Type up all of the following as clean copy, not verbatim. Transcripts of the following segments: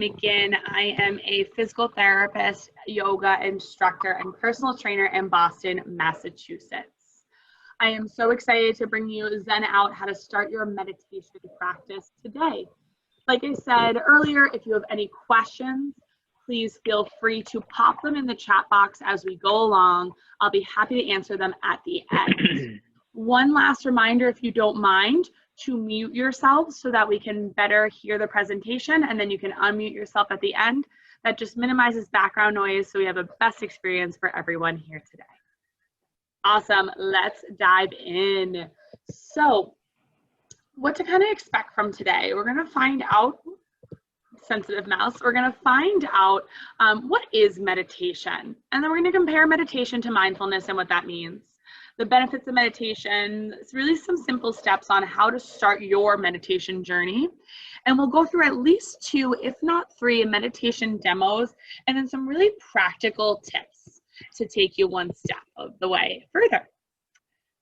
Again, I am a physical therapist, yoga instructor, and personal trainer in Boston, Massachusetts. I am so excited to bring you Zen Out, how to start your meditation practice today. Like I said earlier, if you have any questions, please feel free to pop them in the chat box as we go along. I'll be happy to answer them at the end. One last reminder, if you don't mind, to mute yourself so that we can better hear the presentation, and then you can unmute yourself at the end. That just minimizes background noise so we have a best experience for everyone here today. Awesome, let's dive in. So what to kind of expect from today? We're gonna find out, sensitive mouse, we're gonna find out what is meditation, and then we're gonna compare meditation to mindfulness and what that means. The benefits of meditation, it's really some simple steps on how to start your meditation journey. And we'll go through at least 2, if not 3, meditation demos, and then some really practical tips to take you one step of the way further.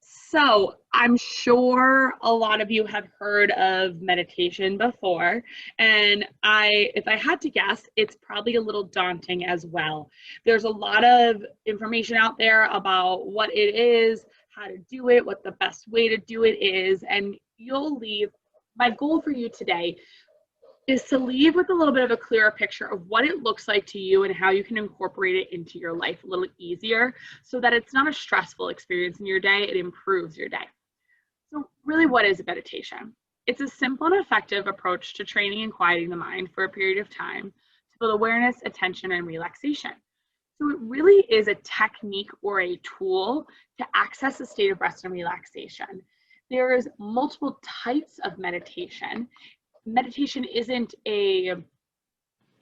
So I'm sure a lot of you have heard of meditation before, and if I had to guess, it's probably a little daunting as well. There's a lot of information out there about what it is, how to do it, what the best way to do it is, and you'll leave. My goal for you today is to leave with a little bit of a clearer picture of what it looks like to you and how you can incorporate it into your life a little easier so that it's not a stressful experience in your day, it improves your day. So really, what is meditation? It's a simple and effective approach to training and quieting the mind for a period of time to build awareness, attention, and relaxation. So it really is a technique or a tool to access a state of rest and relaxation. There's multiple types of meditation. Meditation isn't a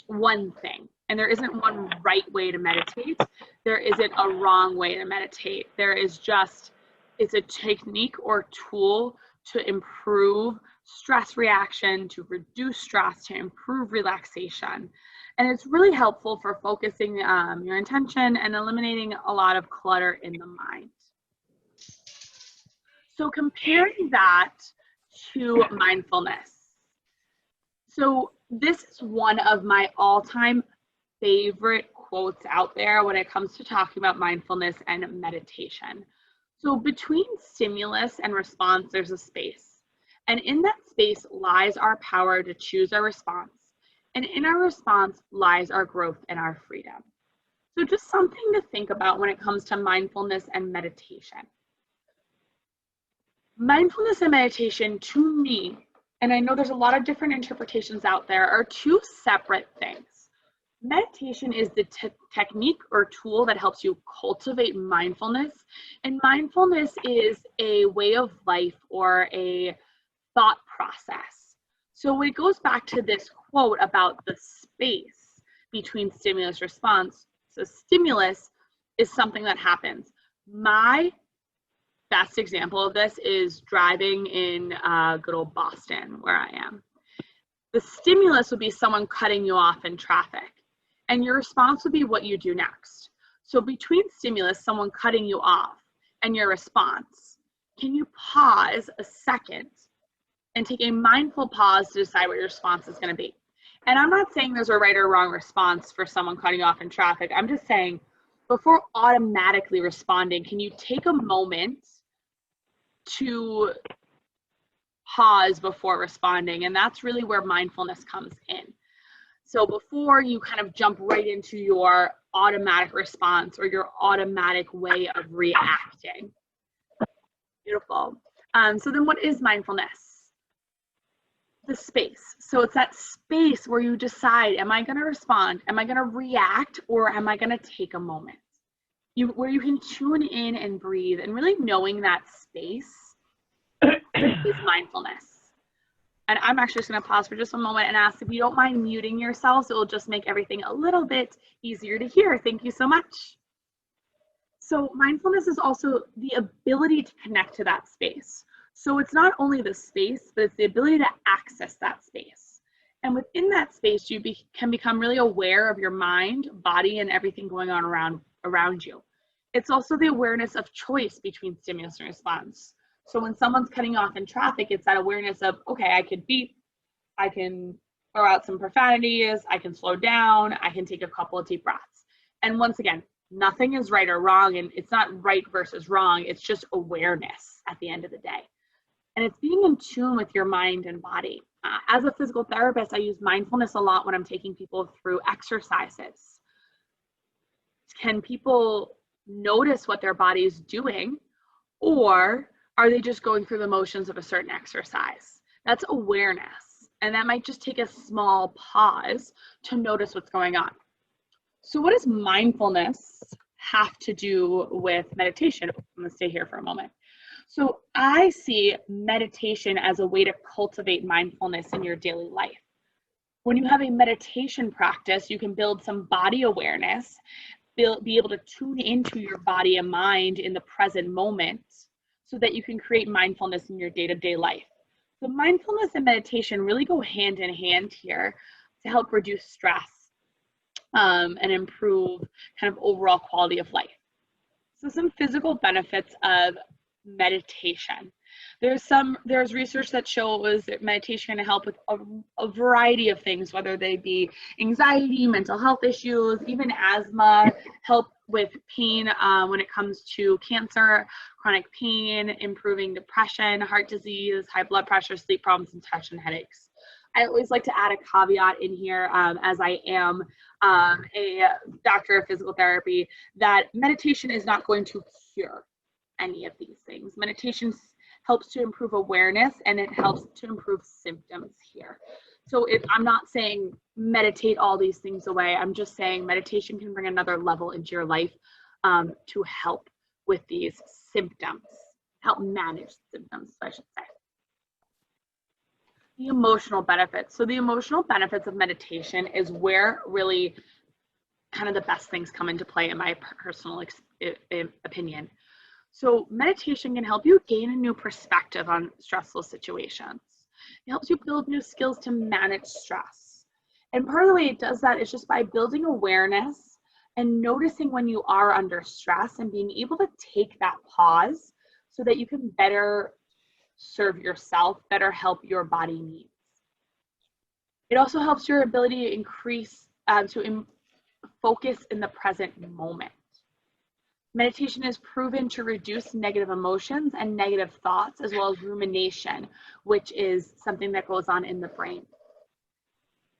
one thing, and there isn't one right way to meditate. There isn't a wrong way to meditate. There is just, it's a technique or tool to improve stress reaction, to reduce stress, to improve relaxation. And it's really helpful for focusing your intention and eliminating a lot of clutter in the mind. So comparing that to mindfulness. So this is one of my all-time favorite quotes out there when it comes to talking about mindfulness and meditation. So between stimulus and response, there's a space. And in that space lies our power to choose our response. And in our response lies our growth and our freedom. So just something to think about when it comes to mindfulness and meditation. Mindfulness and meditation, to me, and I know there's a lot of different interpretations out there, are 2 separate things. Meditation is the technique or tool that helps you cultivate mindfulness, and mindfulness is a way of life or a thought process. So it goes back to this quote about the space between stimulus response. So stimulus is something that happens. My best example of this is driving in good old Boston, where I am. The stimulus would be someone cutting you off in traffic, and your response would be what you do next. So between stimulus, someone cutting you off, and your response, can you pause a second and take a mindful pause to decide what your response is going to be? And I'm not saying there's a right or wrong response for someone cutting you off in traffic. I'm just saying, before automatically responding, can you take a moment to pause before responding? And that's really where mindfulness comes in. So before you kind of jump right into your automatic response or your automatic way of reacting. Beautiful. So then what is mindfulness? The space. So it's that space where you decide, am I going to respond? Am I going to react? Or am I going to take a moment? Where you can tune in and breathe, and really knowing that space is mindfulness. And I'm actually just going to pause for just a moment and ask if you don't mind muting yourselves. It will just make everything a little bit easier to hear. Thank you so much. So mindfulness is also the ability to connect to that space. So it's not only the space, but it's the ability to access that space. And within that space, you can become really aware of your mind, body, and everything going on around you. It's also the awareness of choice between stimulus and response. So when someone's cutting off in traffic, it's that awareness of, okay, I could beep, I can throw out some profanities, I can slow down, I can take a couple of deep breaths. And once again, nothing is right or wrong, and it's not right versus wrong, it's just awareness at the end of the day. And it's being in tune with your mind and body. As a physical therapist, I use mindfulness a lot when I'm taking people through exercises. Can people notice what their body is doing, or are they just going through the motions of a certain exercise? That's awareness. And that might just take a small pause to notice what's going on. So what does mindfulness have to do with meditation? I'm going to stay here for a moment. So I see meditation as a way to cultivate mindfulness in your daily life. When you have a meditation practice, you can build some body awareness, be able to tune into your body and mind in the present moment so that you can create mindfulness in your day-to-day life. So mindfulness and meditation really go hand in hand here to help reduce stress and improve kind of overall quality of life. So some physical benefits of meditation. There's research that shows that meditation can help with a variety of things, whether they be anxiety, mental health issues, even asthma, help with pain when it comes to cancer, chronic pain, improving depression, heart disease, high blood pressure, sleep problems, and tension headaches. I always like to add a caveat in here, as I am a doctor of physical therapy, that meditation is not going to cure any of these things. Meditation helps to improve awareness, and it helps to improve symptoms here. So I'm not saying meditate all these things away. I'm just saying meditation can bring another level into your life to help with these symptoms, help manage symptoms, I should say. The emotional benefits. So the emotional benefits of meditation is where really kind of the best things come into play, in my personal opinion. So meditation can help you gain a new perspective on stressful situations. It helps you build new skills to manage stress. And part of the way it does that is just by building awareness and noticing when you are under stress and being able to take that pause so that you can better serve yourself, better help your body needs. It also helps your ability to increase, focus in the present moment. Meditation is proven to reduce negative emotions and negative thoughts, as well as rumination, which is something that goes on in the brain.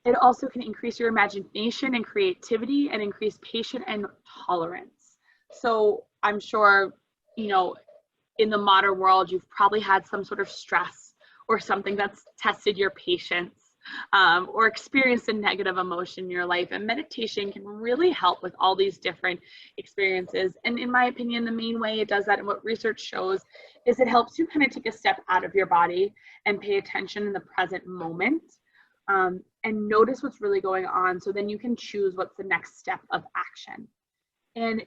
It also can increase your imagination and creativity and increase patience and tolerance. So I'm sure, in the modern world, you've probably had some sort of stress or something that's tested your patience or experienced a negative emotion in your life. And meditation can really help with all these different experiences. And in my opinion, the main way it does that, and what research shows, is it helps you kind of take a step out of your body and pay attention in the present moment and notice what's really going on. So then you can choose what's the next step of action. And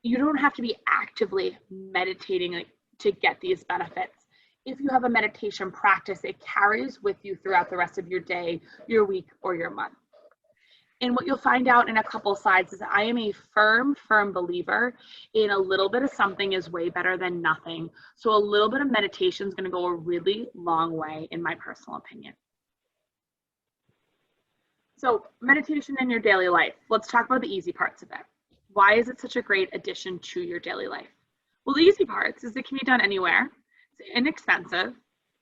you don't have to be actively meditating to get these benefits. If you have a meditation practice, it carries with you throughout the rest of your day, your week, or your month. And what you'll find out in a couple slides is I am a firm believer in a little bit of something is way better than nothing. So a little bit of meditation is going to go a really long way, in my personal opinion. So meditation in your daily life. Let's talk about the easy parts of it. Why is it such a great addition to your daily life? Well, the easy parts is it can be done anywhere. It's inexpensive,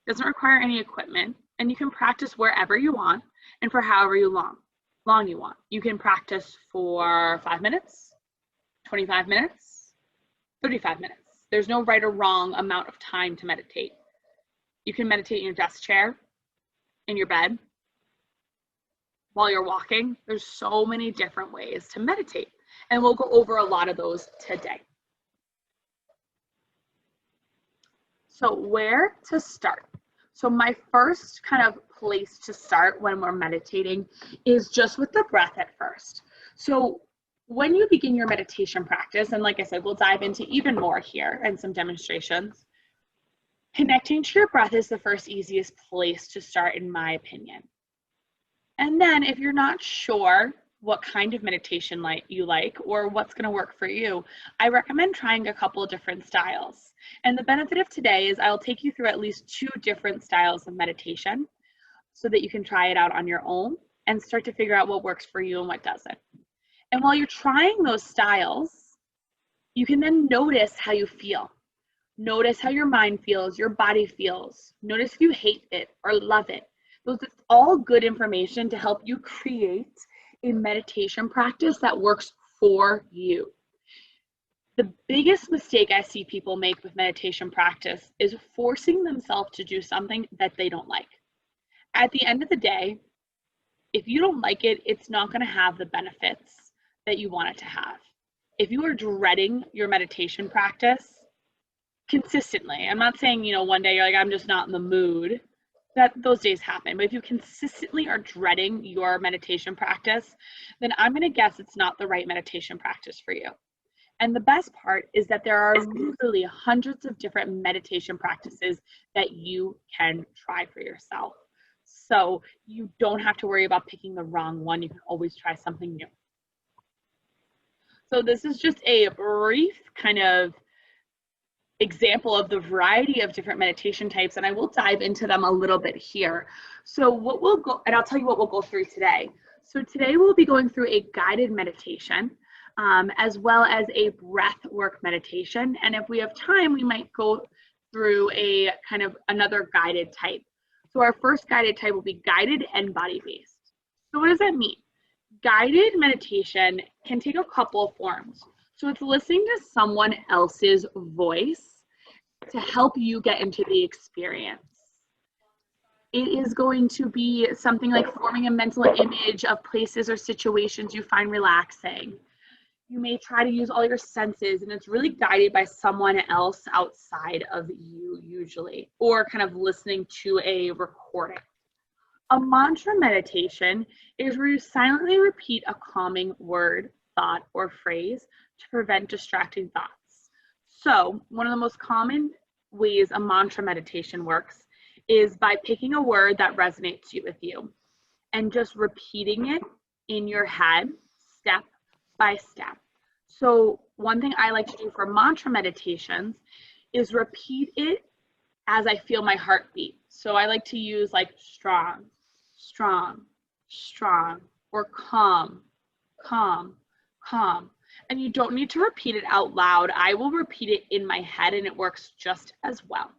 doesn't require any equipment, and you can practice wherever you want and for however long you want. You can practice for 5 minutes, 25 minutes, 35 minutes. There's no right or wrong amount of time to meditate. You can meditate in your desk chair, in your bed, while you're walking. There's so many different ways to meditate, and we'll go over a lot of those today. So where to start? So my first kind of place to start when we're meditating is just with the breath at first. So when you begin your meditation practice, and like I said, we'll dive into even more here and some demonstrations, connecting to your breath is the first easiest place to start, in my opinion. And then if you're not sure what kind of meditation you like or what's going to work for you, I recommend trying a couple of different styles. And the benefit of today is I'll take you through at least 2 different styles of meditation. so that you can try it out on your own and start to figure out what works for you and what doesn't. And while you're trying those styles, you can then notice how you feel. Notice how your mind feels, your body feels. Notice if you hate it or love it. Those are all good information to help you create a meditation practice that works for you. The biggest mistake I see people make with meditation practice is forcing themselves to do something that they don't like. At the end of the day, if you don't like it, it's not going to have the benefits that you want it to have. If you are dreading your meditation practice consistently, I'm not saying, one day you're like, I'm just not in the mood. Those days happen. But if you consistently are dreading your meditation practice, then I'm going to guess it's not the right meditation practice for you. And the best part is that there are literally hundreds of different meditation practices that you can try for yourself. So you don't have to worry about picking the wrong one. You can always try something new. So this is just a brief kind of example of the variety of different meditation types, and I will dive into them a little bit here. So and I'll tell you what we'll go through today. So today we'll be going through a guided meditation, as well as a breath work meditation. And if we have time, we might go through a kind of another guided type. So our first guided type will be guided and body-based. So what does that mean? Guided meditation can take a couple of forms. So it's listening to someone else's voice to help you get into the experience. It is going to be something like forming a mental image of places or situations you find relaxing. You may try to use all your senses, and it's really guided by someone else outside of you usually, or kind of listening to a recording. A mantra meditation is where you silently repeat a calming word, thought, or phrase to prevent distracting thoughts. So one of the most common ways a mantra meditation works is by picking a word that resonates with you and just repeating it in your head step by step. So one thing I like to do for mantra meditations is repeat it as I feel my heartbeat. So I like to use like strong, strong, strong, or calm, calm, calm. And you don't need to repeat it out loud. I will repeat it in my head and it works just as well.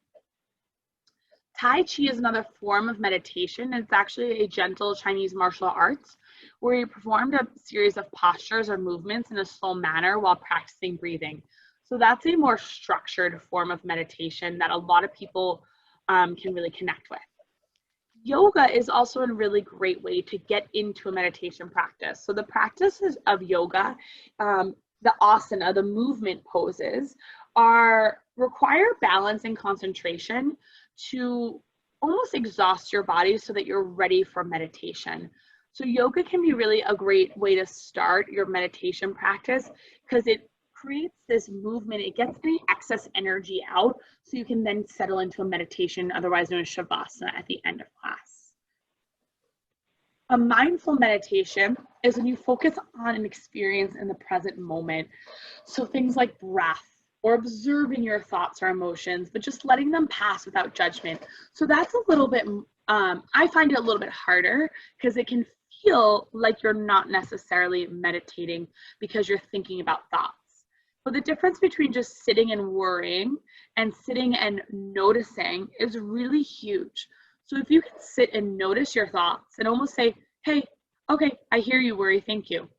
Tai Chi is another form of meditation. It's actually a gentle Chinese martial arts where you performed a series of postures or movements in a slow manner while practicing breathing. So that's a more structured form of meditation that a lot of people can really connect with. Yoga is also a really great way to get into a meditation practice. So the practices of yoga, the asana, the movement poses, require balance and concentration to almost exhaust your body so that you're ready for meditation. So yoga can be really a great way to start your meditation practice because it creates this movement. It gets any excess energy out so you can then settle into a meditation, otherwise known as shavasana, at the end of class. A mindful meditation is when you focus on an experience in the present moment. So things like breath, or observing your thoughts or emotions, but just letting them pass without judgment. So that's a little bit, I find it a little bit harder because it can feel like you're not necessarily meditating because you're thinking about thoughts. But the difference between just sitting and worrying and sitting and noticing is really huge. So if you can sit and notice your thoughts and almost say, hey, okay, I hear you, worry, thank you.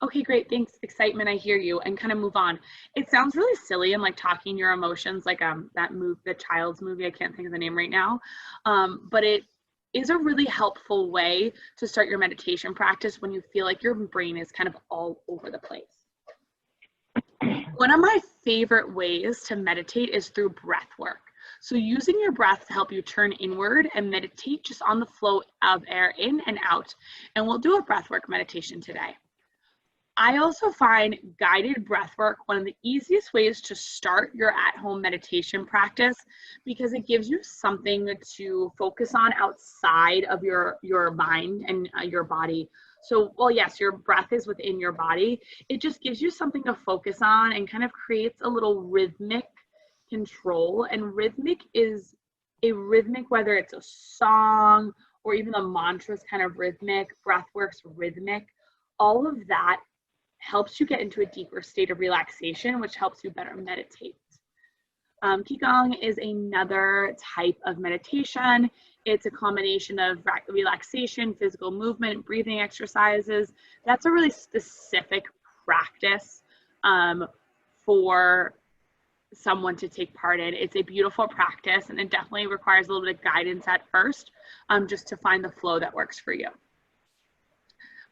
Okay, great, thanks, excitement, I hear you, and kind of move on. It sounds really silly and like talking your emotions, like the Child's movie, I can't think of the name right now, but it is a really helpful way to start your meditation practice when you feel like your brain is kind of all over the place. One of my favorite ways to meditate is through breath work. So using your breath to help you turn inward and meditate just on the flow of air in and out. And we'll do a breath work meditation today. I also find guided breathwork one of the easiest ways to start your at-home meditation practice because it gives you something to focus on outside of your mind and your body. So, well, yes, your breath is within your body. It just gives you something to focus on and kind of creates a little rhythmic control. And rhythmic is a rhythmic, whether it's a song or even the mantras kind of rhythmic, breathwork's rhythmic, all of that helps you get into a deeper state of relaxation, which helps you better meditate. Qigong is another type of meditation. It's a combination of relaxation, physical movement, breathing exercises. That's a really specific practice for someone to take part in. It's a beautiful practice, and it definitely requires a little bit of guidance at first, just to find the flow that works for you.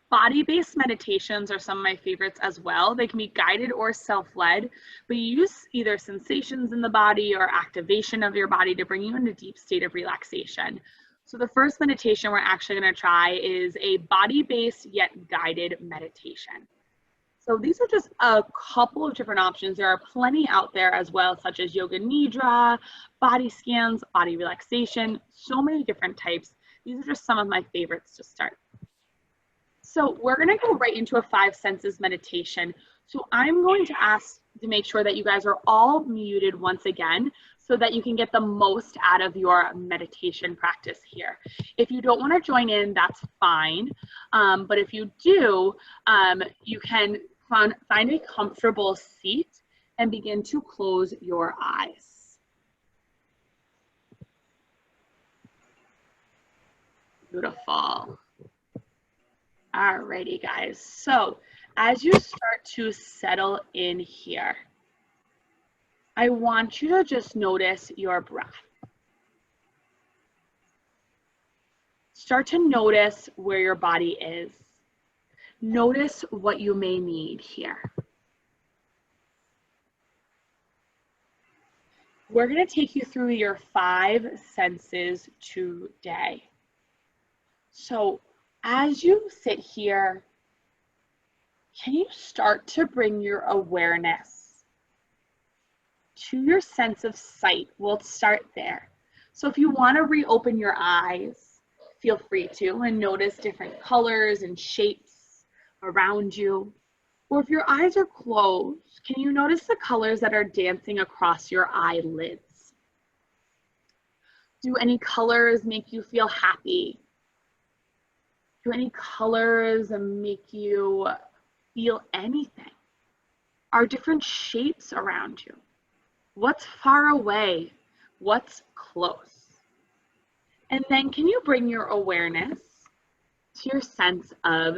Body-based meditations are some of my favorites as well. They can be guided or self-led, but you use either sensations in the body or activation of your body to bring you into a deep state of relaxation. So the first meditation we're actually going to try is a body-based yet guided meditation. So these are just a couple of different options. There are plenty out there as well, such as yoga nidra, body scans, body relaxation, so many different types. These are just some of my favorites to start. So we're going to go right into a 5 senses meditation. So I'm going to ask to make sure that you guys are all muted once again so that you can get the most out of your meditation practice here. If you don't want to join in, that's fine. But if you do, you can find a comfortable seat and begin to close your eyes. Beautiful. Alrighty, guys. So as you start to settle in here, I want you to just notice your breath. Start to notice where your body is. Notice what you may need here. We're going to take you through your 5 senses today. So as you sit here, can you start to bring your awareness to your sense of sight? We'll start there. So if you want to reopen your eyes, feel free to, and notice different colors and shapes around you. Or if your eyes are closed, can you notice the colors that are dancing across your eyelids? Do any colors make you feel happy? Do any colors make you feel anything? Are different shapes around you? What's far away? What's close? And then can you bring your awareness to your sense of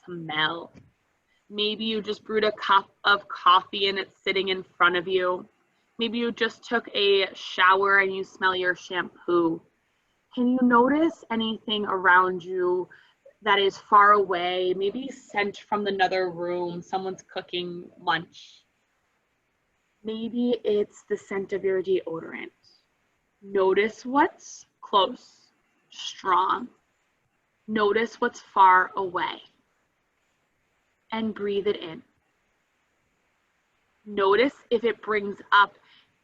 smell? Maybe you just brewed a cup of coffee and it's sitting in front of you. Maybe you just took a shower and you smell your shampoo. Can you notice anything around you that is far away, maybe scent from another room, someone's cooking lunch? Maybe it's the scent of your deodorant. Notice what's close, strong. Notice what's far away. And breathe it in. Notice if it brings up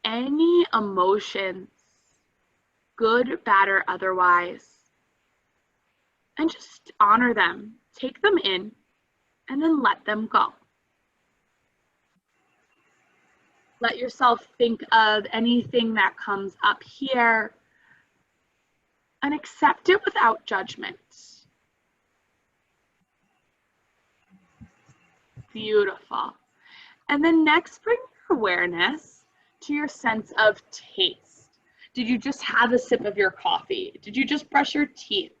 any emotions, good, bad, or otherwise. And just honor them, take them in, and then let them go. Let yourself think of anything that comes up here and accept it without judgment. Beautiful. And then next, bring your awareness to your sense of taste. Did you just have a sip of your coffee? Did you just brush your teeth?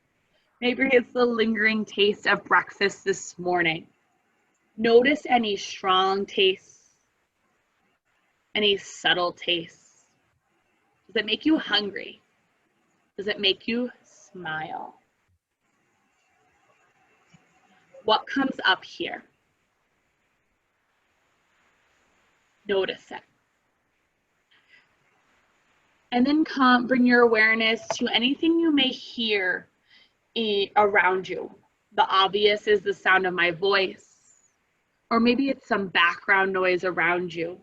Maybe it's the lingering taste of breakfast this morning. Notice any strong tastes, any subtle tastes. Does it make you hungry? Does it make you smile? What comes up here? Notice it. And then bring your awareness to anything you may hear around you. The obvious is the sound of my voice, or maybe it's some background noise around you.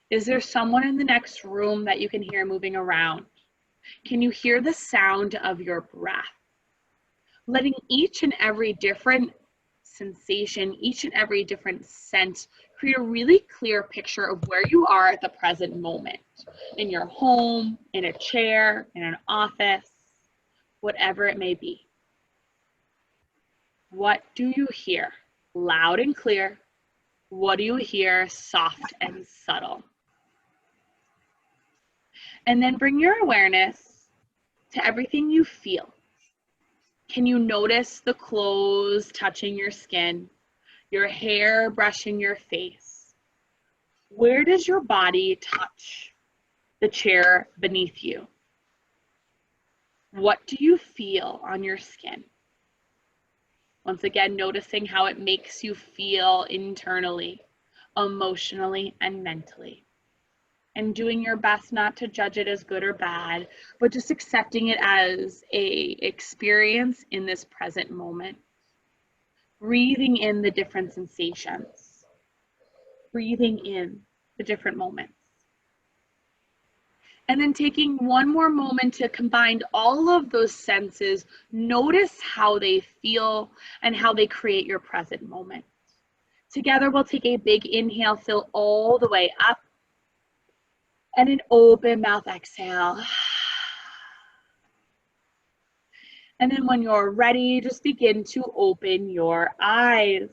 Is there someone in the next room that you can hear moving around? Can you hear the sound of your breath? Letting each and every different sensation, each and every different scent create a really clear picture of where you are at the present moment, in your home, in a chair, in an office, whatever it may be. What do you hear? Loud and clear. What do you hear? Soft and subtle. And then bring your awareness to everything you feel. Can you notice the clothes touching your skin, your hair brushing your face? Where does your body touch the chair beneath you? What do you feel on your skin? Once again, noticing how it makes you feel internally, emotionally, and mentally. And doing your best not to judge it as good or bad, but just accepting it as a experience in this present moment. Breathing in the different sensations. Breathing in the different moments. And then taking one more moment to combine all of those senses, notice how they feel and how they create your present moment. Together, we'll take a big inhale, fill all the way up, and an open mouth exhale. And then when you're ready, just begin to open your eyes.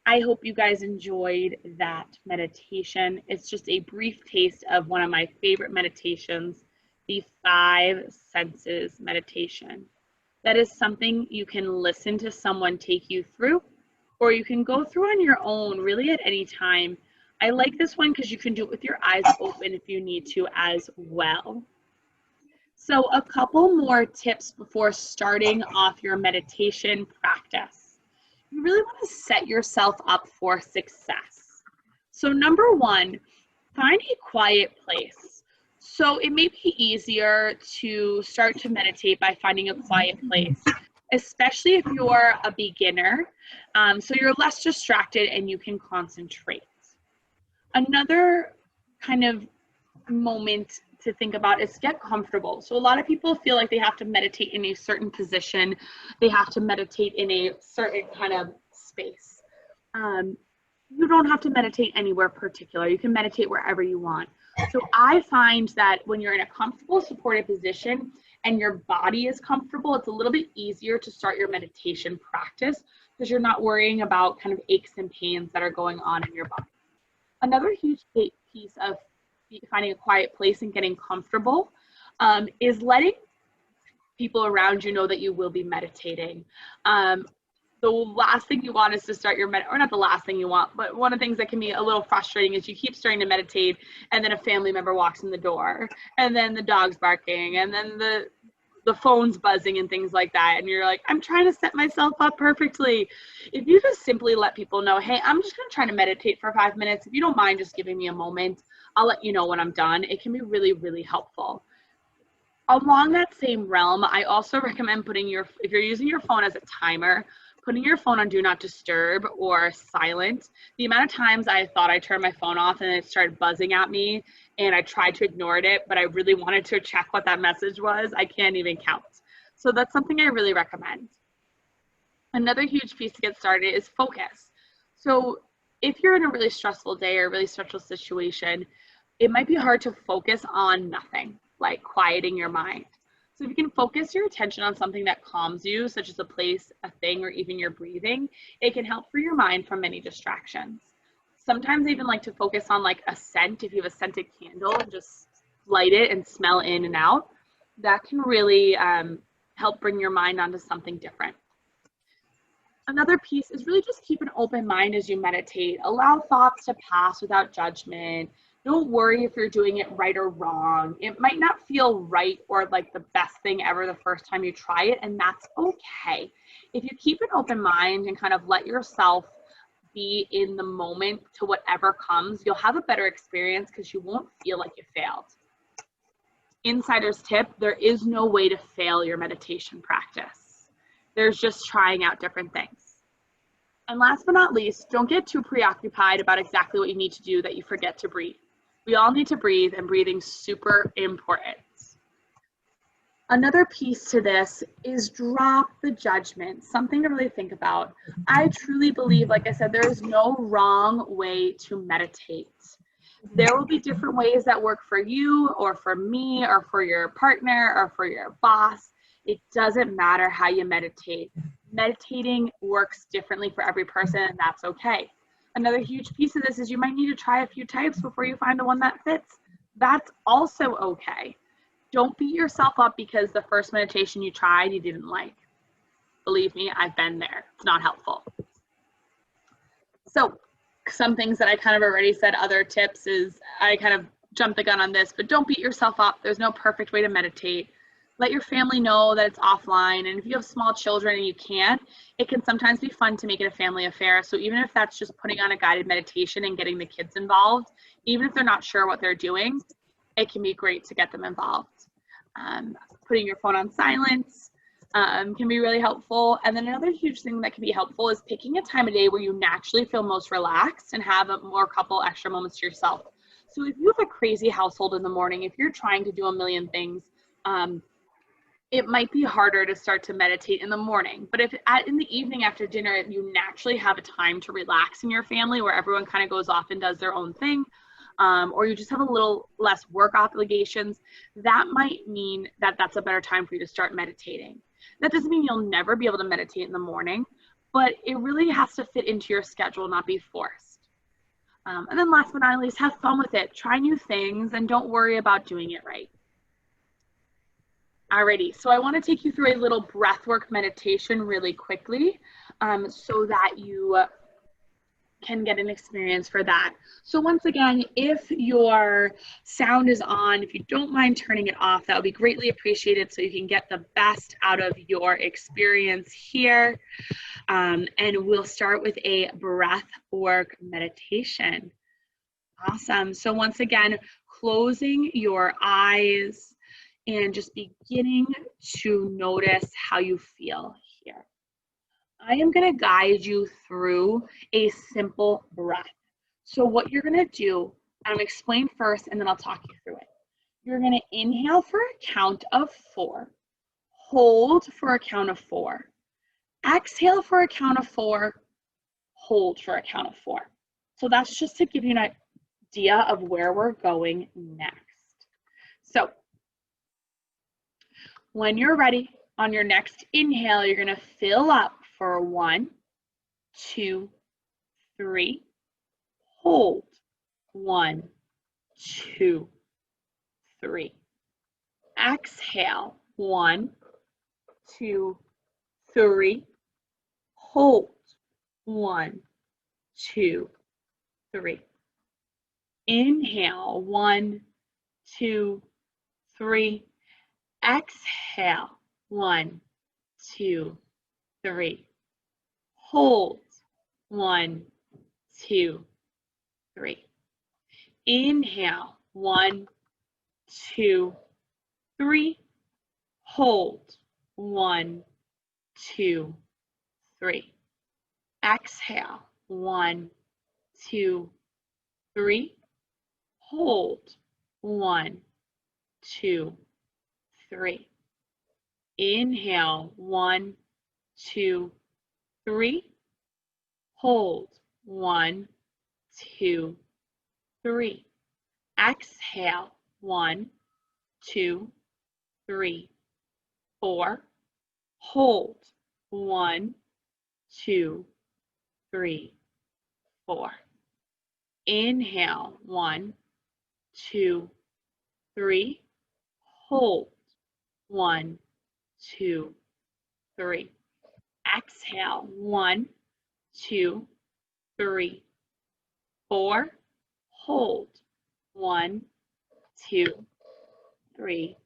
I hope you guys enjoyed that meditation. It's just a brief taste of one of my favorite meditations, the 5 senses meditation. That is something you can listen to someone take you through, or you can go through on your own, really at any time. I like this one because you can do it with your eyes open if you need to as well. So a couple more tips before starting off your meditation practice. You really want to set yourself up for success. So number 1, find a quiet place. So it may be easier to start to meditate by finding a quiet place, especially if you're a beginner, so you're less distracted and you can concentrate. Another kind of moment to think about is get comfortable. So a lot of people feel like they have to meditate in a certain position. They have to meditate in a certain kind of space. You don't have to meditate anywhere particular. You can meditate wherever you want. So I find that when you're in a comfortable, supported position and your body is comfortable, it's a little bit easier to start your meditation practice because you're not worrying about kind of aches and pains that are going on in your body. Another huge piece of finding a quiet place and getting comfortable is letting people around you know that you will be meditating. The last thing you want is to start your or not the last thing you want, but one of the things that can be a little frustrating is you keep starting to meditate and then a family member walks in the door and then the dog's barking and then the phone's buzzing and things like that. And you're like, I'm trying to set myself up perfectly. If you just simply let people know, hey, I'm just going to try to meditate for 5 minutes. If you don't mind just giving me a moment, I'll let you know when I'm done. It can be really, really helpful. Along that same realm, I also recommend if you're using your phone as a timer, putting your phone on do not disturb or silent. The amount of times I thought I turned my phone off and it started buzzing at me and I tried to ignore it, but I really wanted to check what that message was, I can't even count. So that's something I really recommend. Another huge piece to get started is focus. So if you're in a really stressful day or a really stressful situation, it might be hard to focus on nothing, like quieting your mind. So if you can focus your attention on something that calms you, such as a place, a thing, or even your breathing, it can help free your mind from many distractions. Sometimes I even like to focus on like a scent. If you have a scented candle, just light it and smell in and out. That can really help bring your mind onto something different. Another piece is really just keep an open mind as you meditate. Allow thoughts to pass without judgment. Don't worry if you're doing it right or wrong. It might not feel right or like the best thing ever the first time you try it, and that's okay. If you keep an open mind and kind of let yourself be in the moment to whatever comes, you'll have a better experience because you won't feel like you failed. Insider's tip, there is no way to fail your meditation practice. There's just trying out different things. And last but not least, don't get too preoccupied about exactly what you need to do that you forget to breathe. We all need to breathe, and breathing's super important. Another piece to this is drop the judgment, something to really think about. I truly believe, like I said, there is no wrong way to meditate. There will be different ways that work for you or for me or for your partner or for your boss. It doesn't matter how you meditate. Meditating works differently for every person, and that's okay. Another huge piece of this is you might need to try a few types before you find the one that fits. That's also okay. Don't beat yourself up because the first meditation you tried you didn't like. Believe me, I've been there. It's not helpful. So some things that I kind of already said, other tips is I kind of jumped the gun on this, but don't beat yourself up. There's no perfect way to meditate. Let your family know that it's offline. And if you have small children and you can't, it can sometimes be fun to make it a family affair. So even if that's just putting on a guided meditation and getting the kids involved, even if they're not sure what they're doing, it can be great to get them involved. Putting your phone on silence can be really helpful. And then another huge thing that can be helpful is picking a time of day where you naturally feel most relaxed and have a couple extra moments to yourself. So if you have a crazy household in the morning, if you're trying to do a million things, it might be harder to start to meditate in the morning. But if in the evening after dinner, you naturally have a time to relax in your family where everyone kind of goes off and does their own thing, or you just have a little less work obligations, that might mean that that's a better time for you to start meditating. That doesn't mean you'll never be able to meditate in the morning, but it really has to fit into your schedule, not be forced. And then last but not least, have fun with it. Try new things and don't worry about doing it right. Alrighty, so I want to take you through a little breathwork meditation really quickly so that you can get an experience for that. So once again, if your sound is on, if you don't mind turning it off, that would be greatly appreciated so you can get the best out of your experience here. And we'll start with a breath work meditation. Awesome. So once again, closing your eyes and just beginning to notice how you feel here. I am going to guide you through a simple breath. So what you're going to do, I'm going to explain first and then I'll talk you through it. You're going to inhale for a count of 4, hold for a count of 4, exhale for a count of 4, hold for a count of 4. So that's just to give you an idea of where we're going next. So when you're ready, on your next inhale, you're going to fill up for 1, 2, 3, hold, 1, 2, 3. Exhale, 1, 2, 3, hold, 1, 2, 3. Inhale, 1, 2, 3. Exhale, 1, 2, 3. Hold, 1, 2, 3. Inhale, 1, 2, 3. Hold, 1, 2, 3. Exhale, 1, 2, 3. Hold, 1, 2, 3. Inhale, 1, 2, 3. Hold, 1, 2, 3. Exhale, 1, 2, 3, 4. Hold, 1, 2, 3, 4. Inhale, 1, 2, 3. Hold, 1, 2, 3. Exhale, 1, 2, 3, 4. Hold, 1, 2, 3,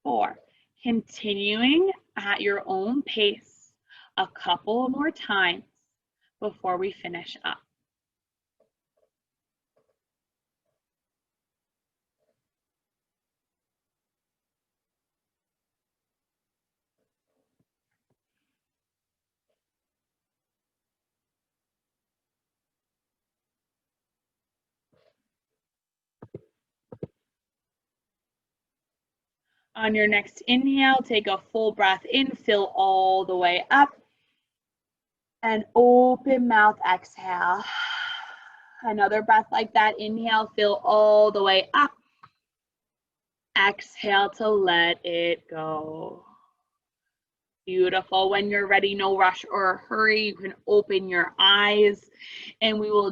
4. Continuing at your own pace a couple more times before we finish up. On your next inhale, take a full breath in, fill all the way up, and open mouth, exhale. Another breath like that, inhale, fill all the way up. Exhale to let it go. Beautiful. When you're ready, no rush or hurry, you can open your eyes and we will